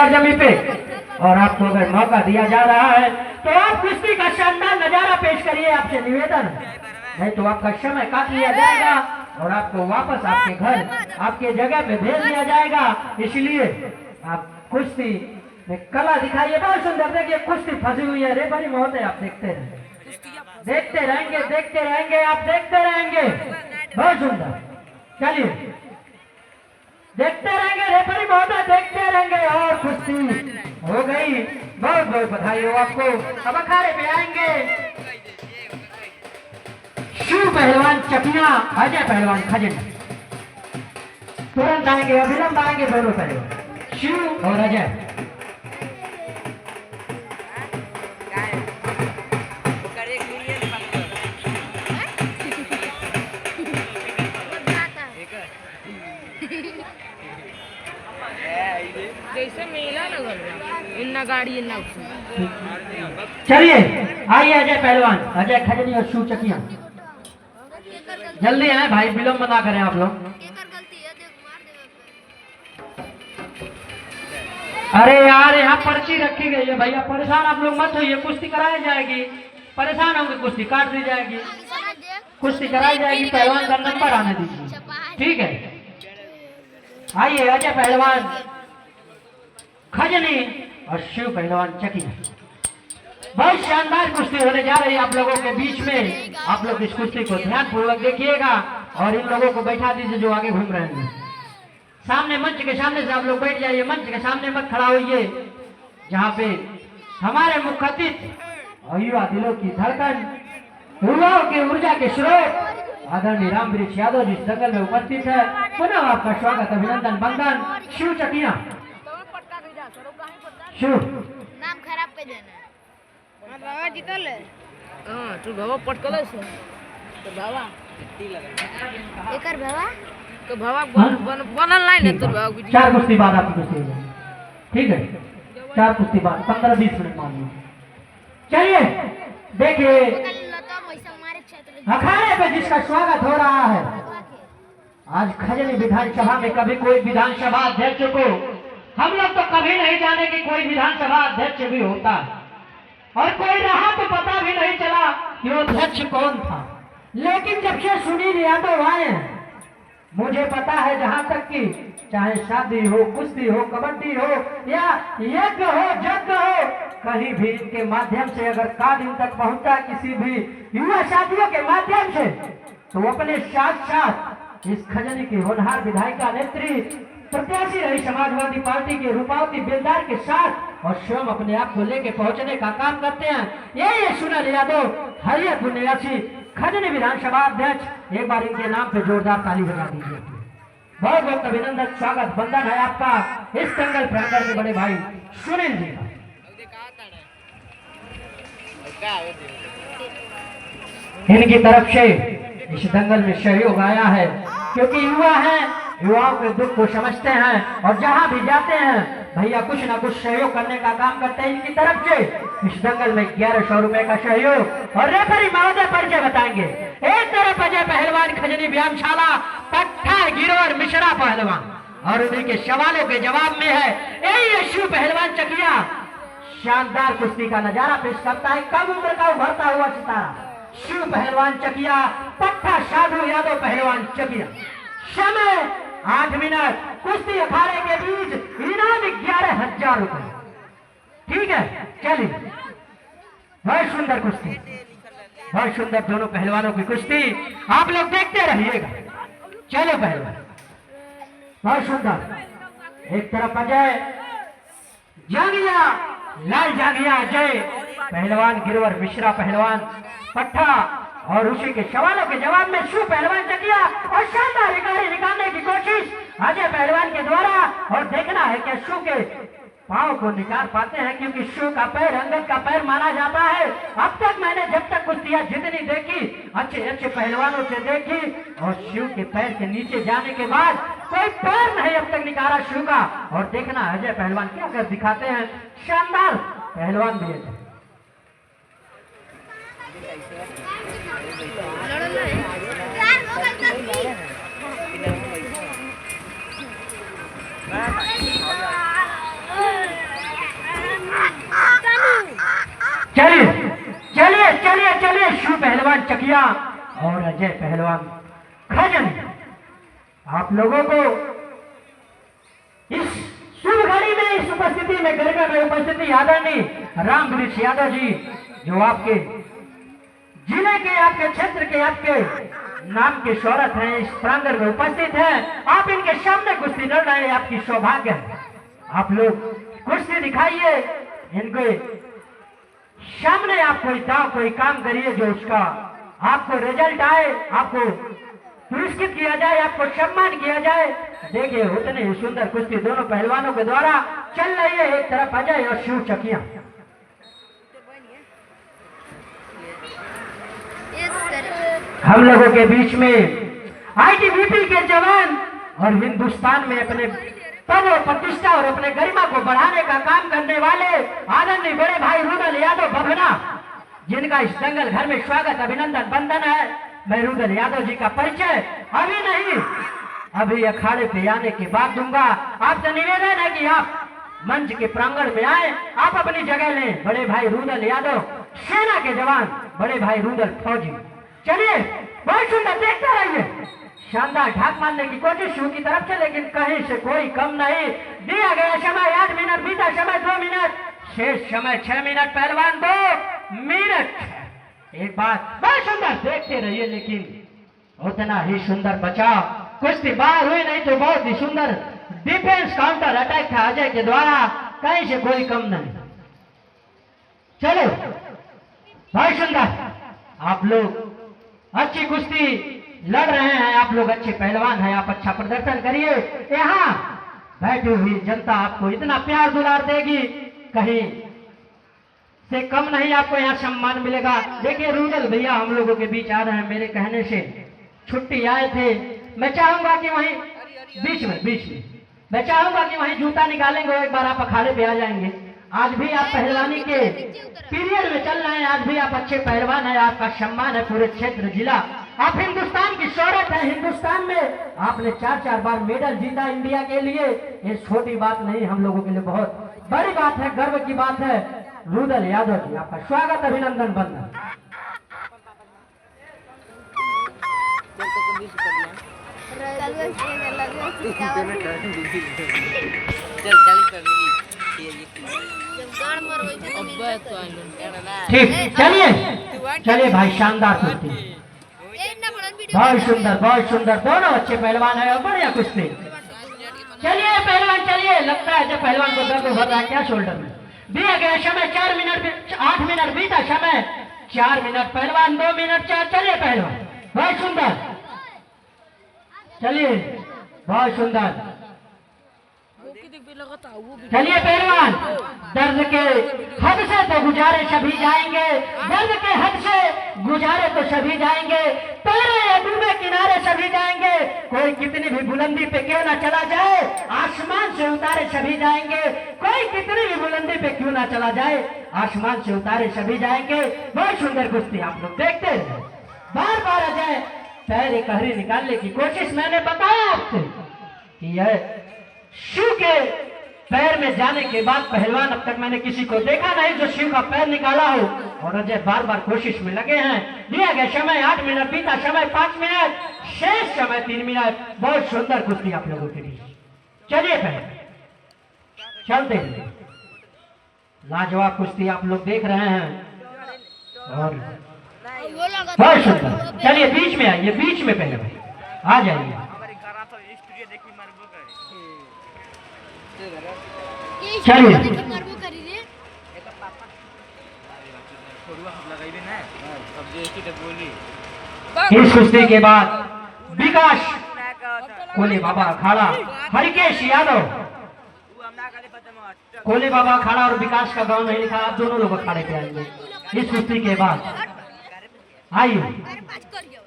सरजमी पे। और आपको अगर मौका दिया जा रहा है तो आप कुश्ती का शानदार नजारा पेश करिए, आपसे निवेदन। नहीं तो आपका समय काट लिया जाएगा और आपको वापस आपके घर, आपके जगह पे भेज दिया जाएगा। इसलिए आप कुश्ती में कला दिखाइए। बहुत सुंदर, देखिए कुश्ती फंसी हुई है। रेफरी महोदय आप देखते रहेंगे, देखते रहेंगे, देखते रहेंगे, आप देखते रहेंगे। बहुत सुंदर, चलिए देखते रहेंगे रेफरी महोदय, देखते रहेंगे। और कुश्ती हो गई। बहुत बहुत बधाई हो आपको। अब अखाड़े पे आएंगे शिव पहलवान चकिया, अजय पहलवान खजन। तुरंत आएंगे, अविलंब आएंगे दोनों पहलवान, शिव और अजय। जैसे मेला लगल इन्ना गाड़ी इन्ना। चलिए आइए अजय पहलवान, अजय खजनी और शिव चकिया। जल्दी आए भाई, विलंब ना करें आप लोग। अरे यार यहाँ पर्ची रखी गई है भैया, परेशान आप लोग मत होइए। कुश्ती कराई जाएगी, परेशान होंगे, कुश्ती काट दी जाएगी, कुश्ती कराई जाएगी। पहलवान का नंबर आने दीजिए, ठीक है। आइए अजय पहलवान खजनी और शिव पहलवान चकिया। बहुत शानदार कुश्ती होने जा रही है आप लोगों के बीच में। आप लोग इस कुश्ती को ध्यान पूर्वक देखिएगा और इन लोगों को बैठा दीजिए जो आगे घूम रहे हैं। सामने मंच के सामने से आप लोग बैठ जाइए, मंच के सामने मत खड़ा होइए, जहाँ पे हमारे मुख्य अतिथि और युवा दिलों की धड़कन, युवाओं की ऊर्जा के स्रोत आदरणीय राम वृक्ष यादव जी दंगल में उपस्थित है। पुनः आपका स्वागत, अभिनंदन, वंदन। शिव चकिया, शिव नाम खराब पे देना बाबा जीतल है। हां तू बाबा पटकल है तो बाबा एकर बाबा तो बाबा बनल नहीं है तो बाबा। चार कुश्ती बाद आपकी कुश्ती हो जाएगी, ठीक है। चार कुश्ती बाद 15-20 मिनट मान लीजिए। चलिए देखिए अखाड़े पे जिसका स्वागत हो रहा है आज खजनी विधानसभा में। कभी कोई विधानसभा अध्यक्ष को हम लोग तो कभी नहीं जाने कि कोई विधानसभा अध्यक्ष भी होता है, और कोई रहा तो पता भी नहीं चला कि वो अध्यक्ष कौन था। लेकिन जब से सुनील यादव आए हैं, मुझे पता है जहां तक कि चाहे शादी हो, कुश्ती हो, कबड्डी हो या यज्ञ हो, यज्ञ हो, कहीं भी इनके माध्यम से अगर कादिम तक पहुंचा किसी भी युवा साथियों के माध्यम से, तो अपने साथ साथ इस खजनी की होनहार विधायिका नेत्री प्रत्याशी रही समाजवादी पार्टी के रूपावती बेलदार के साथ और स्वयं अपने आप को लेके पहुंचने का काम करते हैं। ये सुनील यादव हरियतपुर निवासी खजनी विधानसभा अध्यक्ष। एक बार इनके नाम पे जोरदार ताली बजा दीजिए। बहुत बहुत अभिनंदन, स्वागत, वंदन है आपका इस दंगल प्रांगण में बड़े भाई सुनील जी का। इनकी तरफ से इस दंगल में सहयोग आया है क्योंकि युवा हैं, युवाओं के दुख को समझते हैं और जहां भी जाते हैं भैया कुछ ना कुछ सहयोग करने का काम करते हैं। इनकी तरफ से इस दंगल में 1100 रुपए का सहयोग। और रेफरी महोदय परिचय बताएंगे। एक तरफ अजय पहलवान खजनी व्यायामशाला, पट्टा गिरोर मिश्रा पहलवान, और उन्हीं के सवालों के जवाब में है शिव पहलवान चकिया। शानदार कुश्ती का नजारा पेश करता है कम उम्र का उभरता हुआ सितारा शिव पहलवान चकिया, पट्टा साधु यादव पहलवान चकिया। समय 8 मिनट। कुश्ती अखाड़े के बीच इनाम 11,000 रुपए, ठीक है। चलिए बहुत सुंदर कुश्ती, बहुत सुंदर दोनों पहलवानों की कुश्ती, आप लोग देखते रहिएगा। चलो पहलवान, बहुत सुंदर। एक तरफ अजय जांगिया, लाल जांगिया अजय पहलवान, गिरवर मिश्रा पहलवान पट्टा, और उसी के सवालों के जवाब में शिव पहलवान चकिया। और शानदार रिकॉर्ड निकालने की कोशिश अजय पहलवान के द्वारा, और देखना है कि शिव के पांव को निकाल पाते हैं, क्योंकि शिव का पैर अंगद का पैर माना जाता है। अब तक मैंने जब तक कुश्तियां जितनी देखी, अच्छे अच्छे पहलवानों से देखी, और शिव के पैर के नीचे जाने के बाद कोई पैर नहीं अब तक निकाला शिव का। और देखना अजय पहलवान क्या कर दिखाते हैं। शानदार पहलवान भी है। चकिया और अजय पहलवान खजन। आप लोगों को इस शुभ घड़ी में, इस उपस्थिति में, गर्भ में उपस्थिति आदरणीय रामवृक्ष यादव जी, जो आपके जिले के, आपके क्षेत्र के, आपके नाम के शोहरत हैं, इस प्रांगण में उपस्थित हैं। आप इनके सामने कुश्ती लड़ रहे हैं, आपकी सौभाग्य है। आप लोग कुश्ती दिखाइए, इनके सामने आप कोई दाव, कोई काम करिए जो उसका आपको रिजल्ट आए, आपको पुरस्कृत किया जाए, आपको सम्मान किया जाए। देखिए उतनी ही सुंदर कुश्ती दोनों पहलवानों के द्वारा चल रही है। एक तरफ अजय और शिव चकिया। हम लोगों के बीच में आईटीबीपी के जवान और हिंदुस्तान में अपने पद और प्रतिष्ठा और अपने गरिमा को बढ़ाने का काम करने वाले आदरणीय बड़े भाई रुदल यादव बभना, जिनका इस दंगल घर में स्वागत, अभिनंदन, वंदन है। मैं रुदल यादव जी का परिचय अभी नहीं, अभी अखाड़े पे आने के बाद दूंगा। आपसे निवेदन है कि आप मंच के प्रांगण में आए, आप अपनी जगह लें। बड़े भाई रुदल यादव सेना के जवान, बड़े भाई रुदल फौजी। चलिए बहुत सुंदर, देखते रहिए। शानदार ढाक मारने की कोशिश शिव की तरफ से, लेकिन कहीं से कोई कम नहीं। दिया गया समय 8 मिनट, बीता समय 2 मिनट, शेष समय 6 मिनट। पहलवान 2 मिनट। एक बात बहुत सुंदर, देखते रहिए, लेकिन उतना ही सुंदर बचाव कुश्ती बाहर हुई नहीं तो बहुत ही सुंदर डिफेंस काउंटर अटैक था अजय के द्वारा, कहीं से कोई कम नहीं। चलो बहुत सुंदर, आप लोग अच्छी कुश्ती लड़ रहे हैं, आप लोग अच्छे पहलवान हैं, आप अच्छा प्रदर्शन करिए। यहाँ बैठी हुई जनता आपको इतना प्यार दुलार देगी, कहीं से कम नहीं आपको यहाँ सम्मान मिलेगा। देखिए रुदल भैया हम लोगों के बीच आ रहे हैं, मेरे कहने से छुट्टी आए थे। मैं चाहूंगा कि वहीं बीच में मैं चाहूंगा कि वहीं जूता निकालेंगे, एक बार आप अखाड़े पे आ जाएंगे। आज भी आप पहलवानी के पीरियड में चल रहे हैं, आज भी आप अच्छे पहलवान हैं, आपका सम्मान है पूरे क्षेत्र जिला। आप हिंदुस्तान की शौहरत है, हिंदुस्तान में आपने 4 बार मेडल जीता इंडिया के लिए। ये छोटी बात नहीं, हम लोगों के लिए बहुत बड़ी बात है, गर्व की बात है। रुदल यादव जी आपका स्वागत, अभिनंदन, वंदन। ठीक, चलिए भाई, शानदार कुश्ती, बहुत सुंदर, बहुत सुंदर। दोनों अच्छे पहलवान है और बढ़िया कुश्ती। चलिए पहलवान, चलिए। लगता है जब पहलवान को दर्द हो रहा है क्या शोल्डर में। दिया गया समय 4 मिनट, 8 मिनट, बीता समय 4 मिनट। पहलवान 2 मिनट 4। चलिए पहलवान, बहुत सुंदर, चलिए बहुत सुंदर। चलिए पहलवान, दर्द के हद से तो गुजारे सभी जाएंगे, दर्द के हद से गुजारे तो सभी जाएंगे, तैरे या डूबे किनारे सभी जाएंगे। कोई कितनी भी बुलंदी पे क्यों ना चला जाए, आसमान से उतारे सभी जाएंगे। कोई कितनी भी बुलंदी पे क्यों ना चला जाए, आसमान से उतारे सभी जाएंगे। बहुत सुंदर कुश्ती आप लोग देखते हैं। बार बार अजय पैर कहरी निकालने की कोशिश, मैंने बताया आपसे कि यह शिव के पैर में जाने के बाद पहलवान अब तक मैंने किसी को देखा नहीं जो शिव का पैर निकाला हो, और अजय बार बार कोशिश में लगे हैं। दिया गया समय 8 मिनट, बीता समय 5 मिनट, शेष समय 3 मिनट। बहुत सुंदर कुश्ती आप लोगों के बीच। चलिए पहले चलते हैं, लाजवाब कुश्ती आप लोग देख रहे हैं और बहुत सुंदर। चलिए बीच में आइए, बीच में पहले भाई आ जाइए। चलिए इस कुश्ती के बाद विकास कोले बाबा अखाड़ा, हरिकेश यादव, कोले बाबा अखाड़ा और विकास का गांव नहीं लिखा, आप दोनों लोग अखाड़े पे आएंगे इस कुश्ती के बाद। आइए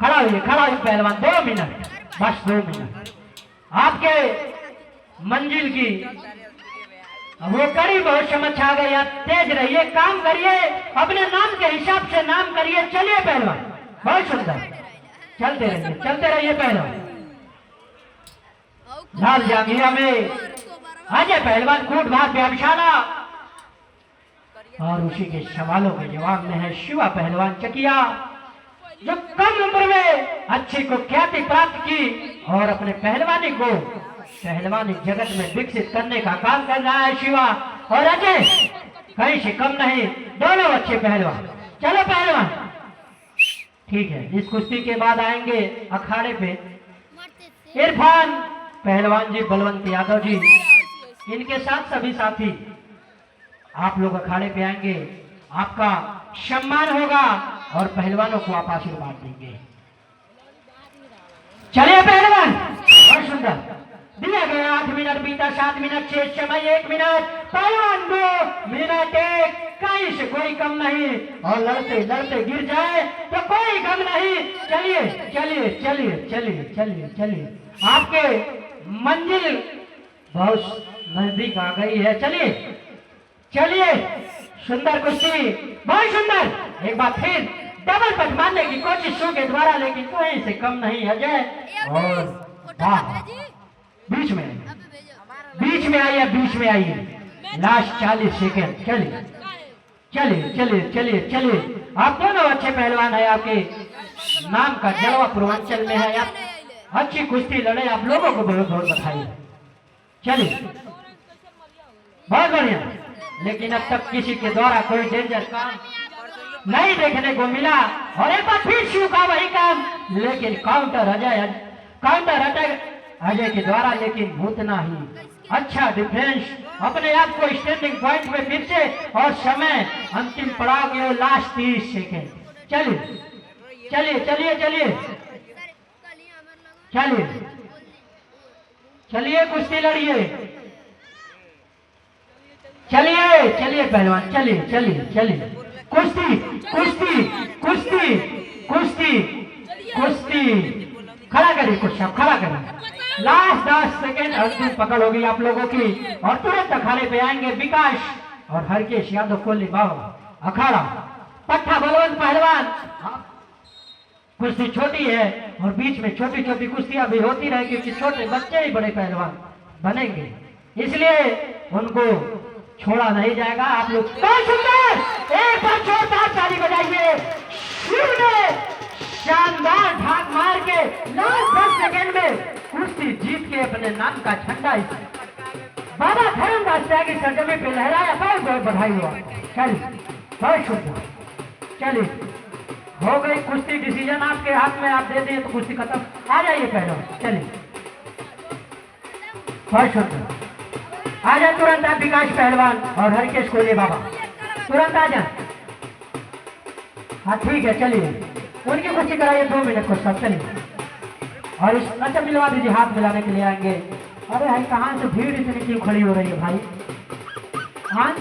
खड़ा हुई पहलवान, 2 मिनट, बस 2 मिनट। आपके मंजिल की वो कड़ी बहुत समझ आ गई। आप तेज रहिए, काम करिए, अपने नाम के हिसाब से नाम करिए। चलिए पहलवान, बहुत सुंदर, चलते रहिए पहलवान। लाल जांघिया में अजय पहलवान, कूट भाग व्यायामशाला, और उसी के सवालों के जवाब में है शिवा पहलवान चकिया। जो कम उम्र में अच्छी कुख्याति प्राप्त की और अपने पहलवानी को पहलवानी जगत में विकसित करने का काम कर रहा है शिवा और अजय कहीं से कम नहीं, दोनों अच्छे पहलवान। चलो पहलवान, ठीक है। इस कुश्ती के बाद आएंगे अखाड़े पे इरफान पहलवान जी, बलवंत यादव जी, इनके साथ सभी साथी। आप लोग अखाड़े पे आएंगे, आपका सम्मान होगा और पहलवानों को आप आशीर्वाद देंगे। चलिए पहलवान, बहुत सुंदर दिया गया। 8 मिनट बीता, 7 मिनट शेष समय 1 मिनट, पहलवान 2 मिनट 1, कहीं से कोई कम नहीं। और लड़ते लड़ते गिर जाए तो कोई गम नहीं। चलिए चलिए चलिए चलिए चलिए चलिए, आपके मंजिल बहुत नजदीक आ गई है। चलिए चलिए, सुंदर कुश्ती, बहुत सुंदर। एक बार फिर डबल पट मारने की कोशिश शो के द्वारा, लेकिन कोई से कम नहीं अजय। और वाह, बीच में आइए, बीच में आइए। Last 40 second. चलिए चलिए चलिए चलिए चलिए, आप दोनों अच्छे पहलवान है, आपके नाम का जलवा पूर्वांचल में है। आप अच्छी कुश्ती लड़े, आप लोगों को बहुत बहुत बधाई। चलिए बहुत बढ़िया, लेकिन अब तक किसी के द्वारा कोई डेंजर काम नहीं देखने को मिला। और एक बार फिर शिव का वही काम, लेकिन काउंटर अटैक अजय के द्वारा, लेकिन उतना ही अच्छा डिफेंस। अपने आप को स्टैंडिंग पॉइंट में फिर से, और समय अंतिम पड़ाव के लास्ट 30 सेकेंड। चलिए चलिए चलिए चलिए चलिए चलिए, कुश्ती लड़िए। चलिए चलिए पहलवान, चलिए चलिए चलिए, कुश्ती कुश्ती कुश्ती कुश्ती कुश्ती। खड़ा करिए कुछ, खड़ा करिए। लास्ट 10 सेकेंड अंतिम पकड़ होगी आप लोगों की। और तुरंत अखाड़े पे आएंगे विकास और हरकेश यादव कोहली बाबा। अखाड़ा पट्टा बलवंत पहलवान। कुश्ती छोटी है और बीच में छोटी छोटी कुश्तियां भी होती रहे, क्योंकि छोटे बच्चे ही बड़े पहलवान बनेंगे, इसलिए उनको छोड़ा नहीं जाएगा। आप लोग बहुत सुंदर, एक बार जोरदार ताली बजाइए। शिव ने शानदार भाग मार के लास्ट 10 सेकेंड में कुश्ती जीत के अपने नाम का झंडा बाबा धर्मदास त्यागी सरजमी पे लहराया। बहुत बहुत बधाई हुआ। चलिए बहुत शुक्रिया। चलिए हो गई कुश्ती, डिसीजन आपके हाथ में, आप दे दिए तो कुश्ती खत्म। आ जाइए पहले, चलिए बहुत शुक्रिया। आ जाए तुरंत आप विकास पहलवान और हरकेश कोहली बाबा, तुरंत आ जाए। हाँ ठीक है, चलिए उनकी कुश्ती कराइए 2 मिनट को सब। चलिए और इस अच्छा मिलवा दीजिए, हाथ मिलाने के लिए आएंगे। अरे भाई कहाँ से भीड़ इतनी क्यों खड़ी हो रही है भाई? हाँ